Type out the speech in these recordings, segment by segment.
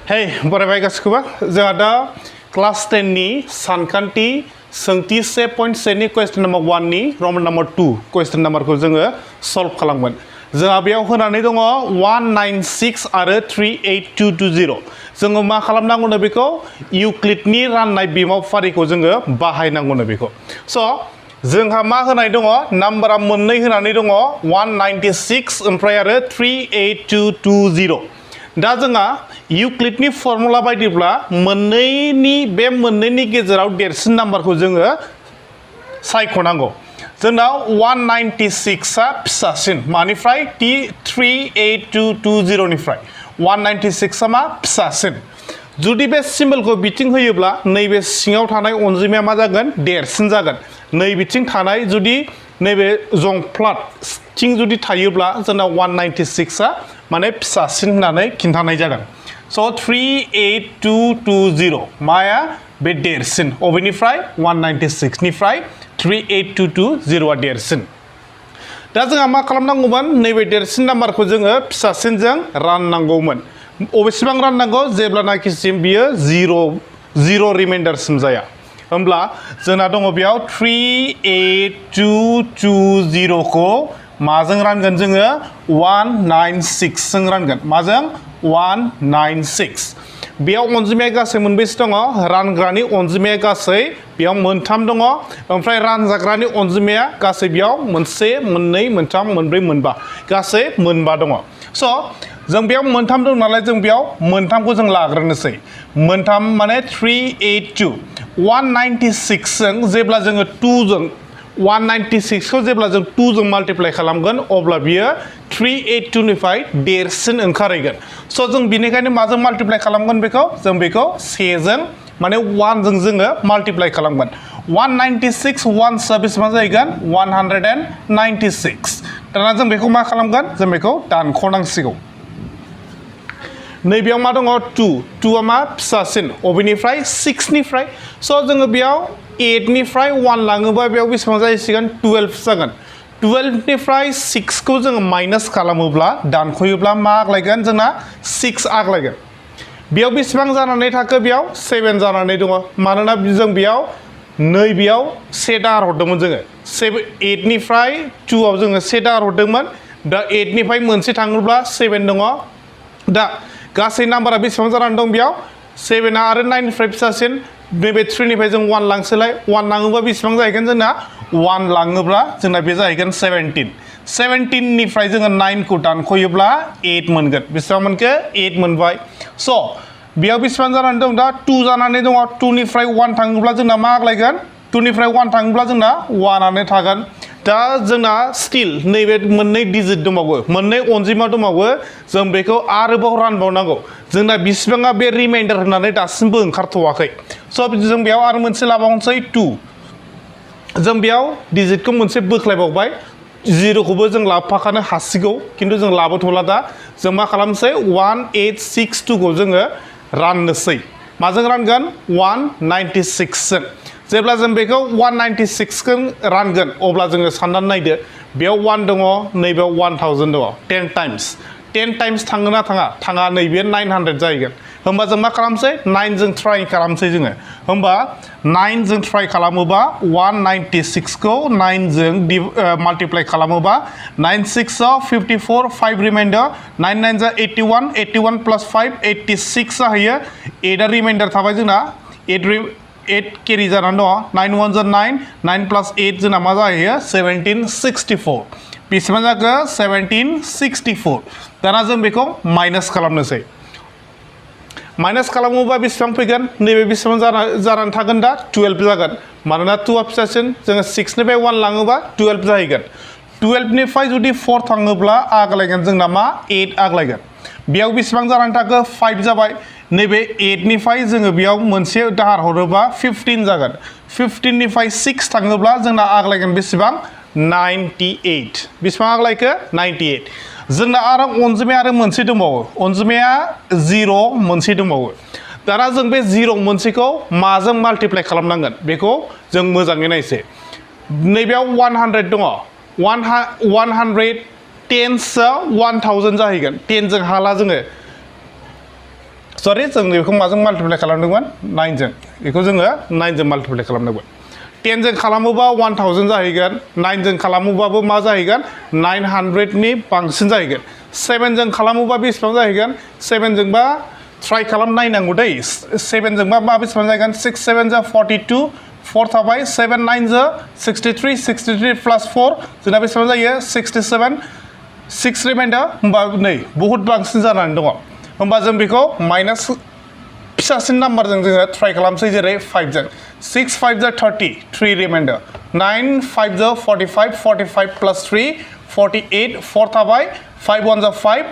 Hey, बरायबाय गासिखौबो जोंहा दा क्लास 10 नि सानखान्थि सोंथि 7.7 नि क्वेश्चन नम्बर 1 नि रोमान नम्बर 2 क्वेश्चन नम्बरखौ जोङो सल्व खालामगोन। जोंहा बेयाव होनानै दङ 196 आरो 38220। जोङो मा खालामनांगौनो बेखौ इउक्लिडनि राननाय बिमाव फारिखौ जोङो बाहायनांगौनो बेखौ। स' जोंहा मा होनाय दङ नाम्बारा मोननै होनानै दङ 196 ओमफ्राय आरो 38220। दा जोंहा इउक्लिडनि फर्मुला बायदिब्ला मोननैनि गेजेराव देरसिन नाम्बारखौ जोङो सायख'नांगौ। जोंनाव 196 आ फिसासिन मानिफ्राय 38220 निफ्राय 196 आ मा फिसासिन। जुदि बे सिम्बलखौ बिथिं होयोब्ला नैबे सिङाव थानाय अनजिमाया मा जागोन देरसिन जागोन। नै बिथिं थानाय जुदि नैबे जंफ्लाथिं जुदि थायोब्ला जोंना 196 आ माने फिसासिन होननानै खिन्थानाय जागोन। स' 38220 माया बे देरसिन अबेनिफ्राय 196 निफ्राय 38220 आ देरसिन। दा जोंहा मा खालामनांगौमोन नैबे देरसिन नाम्बारखौ जोङो फिसासिनजों राननांगौमोन। अबेसिबां राननांगौ जेब्लानाखिसिम बियो 0 रिमाइन्डारसिम जाया। होमब्ला जोंना दङ बेयाव 38220 खौ माजों रानगोन जोङो 196 जों रानगोन। माजों 196। बेयाव अनजिमाया गासै मोनबेसे दङ रानग्रानि अनजिमाया गासै बेयाव मोनथाम दङ ओमफ्राय रानजाग्रानि अनजिमाया गासै बेयाव मोनसे मोननै मोनथाम मोनब्रै मोनबा गासै मोनबा दङ। स' जों बेयाव मोनथाम दं नालाय जों बेयाव मोनथामखौ जों लाग्रोनोसै। मोनथाम माने 382 196 जों जेब्ला जोङो 2 जों 196 खौ जेब्ला जों 2 जों माल्टिप्लाइ खालामगोन अब्ला बियो 382 निफ्राय देरसिन ओंखारहैगोन। स' जों बिनिखायनो माजों माल्टिप्लाइ खालामगोन बेखौ जों बेखौ 1 जों माने 1 जों जोङो माल्टिप्लाइ खालामगोन। 196 1 सा बेसेबां जाहैगोन 196। दाना जों बेखौ मा खालामगोन जों बेखौ दानख'नांसिगौ। नैबेयाव मा दङ 2 आ मा फिसासिन अबेनिफ्राय 6 निफ्राय। स' जोङो बेयाव 8 निफ्राय 1 लाङोबा बेयाव बेसेबां जाहैसिगोन 12 जागोन। 12 निफ्राय 6 खौ जोङो माइनास खालामोब्ला दानख'योब्ला मा आग्लायगोन जोंना 6 आग्लायगोन। बेयाव बेसेबां जानानै थाखो बेयाव 7 जानानै दङ मानोना जों बेयाव नैबेयाव 1 दाहार हरदोंमोन जोङो 8 निफ्राय 2 आव जोङो 1 दाहार हरदोंमोन। दा 8 निफ्राय मोनसे थाङोब्ला 7 दङ। दा गासै नाम्बारा बेसेबां जानानै दं बेयाव 7 आ आरो 9 निफ्राय फिसासिन नैबे 3 निफ्राय जों 1 लांसैलाय 1 लाङोबा बेसेबां जाहैगोन जोंना 1 लाङोब्ला जोंना बे जाहैगोन 17। 17 निफ्राय जोङो 9 खौ दानख'योब्ला 8 मोनगोन। बेसेबां मोनखो 8 मोनबाय। स' बेयाव बेसेबां जानानै दं दा 2 जानानै दङ। 2 निफ्राय 1 थाङोब्ला जोंना मा आग्लायगोन 2 निफ्राय 1 थाङोब्ला जोंना 1 आनो थागोन। दा जोंना स्टिल नैबे मोननै डिजिट दंबावो मोननै अनजिमा दंबावो जों बेखौ आरोबाव रानबावनांगौ। जोंना बिसिबाङा बे रिमाइन्डार होननानै दासिमबो ओंखारथ'वाखै। स' जों बेयाव आरो मोनसे लाबावनोसै 2। जों बेयाव डिजिटखौ मोनसे बोख्लायबावबाय 0 खौबो जों लाबोफाखानो हासिगौ खिन्थु जों लाबोथ'ला दा जों मा खालामसै 1862 खौ जोङो राननोसै। माजों रानगोन 196 जों। जेब्ला जों बेखौ 196 खौ रानगोन अब्ला जोङो साननानै नायदो बेयाव 1 दङ नैबेयाव 1000 दङ 10 टाइम्स थाङो ना थाङा नैबे 900 जाहैगोन। होमबा जों मा खालामसै 9 जों ट्राइ खालामसै जोङो। होमबा 9 जों ट्राइ खालामोबा 196 खौ 9 जों माल्टिप्लाइ खालामोबा 9 6 आव 54 5 रिमाइन्डार 9 9 जा 81 81 प्लस 5 86 जाहैयो। 8 आ रिमाइन्डार थाबाय जोंना 8 केरि जानानै दङ 9 1 जा 9 9 प्लस 8 जोंना मा जाहैयो 1764। बेसेबां जाखो 1764। दाना जों बेखौ माइनास खालामनोसै। माइनास खालामोबा बेसेबां फैगोन नैबे बेसेबां जानानै थागोन दा 12 जागोन मानोना 2 आ फिसासिन जोङो 6 निफ्राय 1 लाङोबा 12 जाहैगोन। 12 निफ्राय जुदि 4 थाङोब्ला आग्लायगोन जोंना मा 8 आग्लायगोन। बेयाव बेसेबां जानानै थाखो 5 जाबाय। नैबे 8 निफ्राय जोङो बेयाव मोनसे दाहार हरोबा 15 जागोन। 15 निफ्राय 6 थाङोब्ला जोंना आग्लायगोन बेसेबां 98। बेसेबां आग्लायखो 98। जोंना आरो अनजिमाया आरो मोनसे दंबावो अनजिमाया 0 मोनसे दंबावो। दाना जों बे 0 मोनसेखौ माजों माल्टिप्लाइ खालामनांगोन बेखौ जों मोजाङै नायसै। नैबेयाव 100 दङ 100 10 1000 जाहैगोन 10 जों हाला जोङो सरि जों बेखौ माजों माल्टिप्लाइ खालामदोंमोन 9 जों बेखौ जोङो 9 जों माल्टिप्लाइ खालामदोंमोन 10 जों खालामोबा 1000 जाहैगोन 9 जों खालामोबाबो मा जाहैगोन 900 नि बांसिन जाहैगोन 7 जों खालामोबा बेसेबां जाहैगोन 7 जोंबा ट्राइ खालाम नायनांगौ दै 7 जोंबा मा बेसेबां जाहैगोन 6 7 जा 42 4 थाबाय 7 9 जा 63 63 प्लस 4 जोंना बेसेबां जायो 67 6 रिमाइन्डार होमबा नै बहुत बांसिन जानानै दङ होमबा जों बेखौ माइनास फिसासिन नाम्बारजों जोङो ट्राइ खालामसै जेरै 5 जों 6 5 जा 30 3 रिमाइन्डार 9 5 जा 45 45 प्लस 3 48 4 थाबाय 5 1 जा 5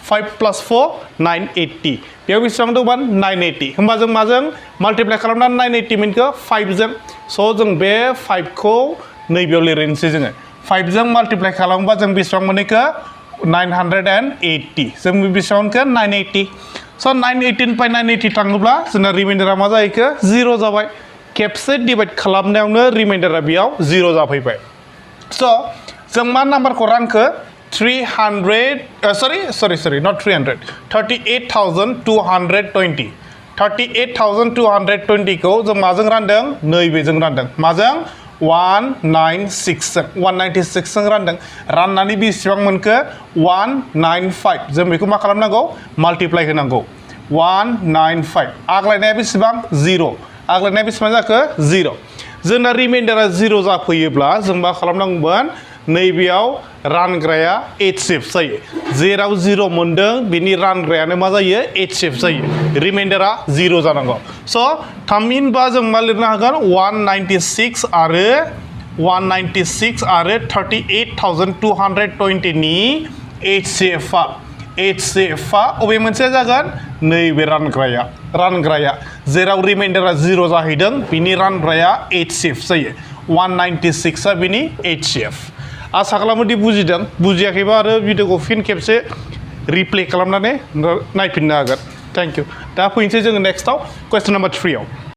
5 प्लस 4 980 बेयाव बेसेबां दंमोन 980 होमबा जों माजों माल्टिप्लाइ खालामनानै 980 मिनखौ 5 जों स' जों बे 5 खौ नैबेयाव लिरनोसै जोङो 5 जों माल्टिप्लाइ खालामोबा जों बेसेबां मोनैखौ 980 जों बेसेबां मोनखो 980 स' 918 निफ्राय 980 थाङोब्ला जोंना रिमाइन्डारा मा जाहैखो 0 जाबाय खेबसे डिभाइड खालामनायावनो रिमाइन्डारा बेयाव 0 जाफैबाय स' जों मा नाम्बारखौ रानखो 300 sorry not 300 38,220 38,220 खौ जों माजों रानदों नैबेजों रानदों माजों 196 जों रानदों राननानै बेसेबां मोनखो 195 जों बेखौ मा खालामनांगौ माल्टिप्लाइ होनांगौ 195 आग्लायनाया बेसेबां 0 आग्लायनाया बेसेबां जाखो 0 जोंना रिमाइन्डारा 0 जाफैयोब्ला जों मा खालामनांगौमोन नैबेयाव रानग्राया HCF जायो जेराव 0 मोनदों बिनि रानग्रायानो मा जायो HCF जायो रिमाइन्डारा 0 जानांगौ स' थामहिनबा जों मा लिरनो हागोन 196 आरो 38,220 नि HCF आ अबे मोनसे जागोन नैबे रानग्राया जेराव रिमाइन्डारा 0 जाहैदों बिनि रानग्राया HCF जायो 196 आ बिनि HCF आसा खालामोदि बुजिदों बुजियाखैबा आरो भिडिअखौ फिन खेबसे रिप्ले खालामनानै नायफिननो हागोन थेंक इउ दा फैनोसै जोङो नेक्स्टआव कुइसन नाम्बार 3 आव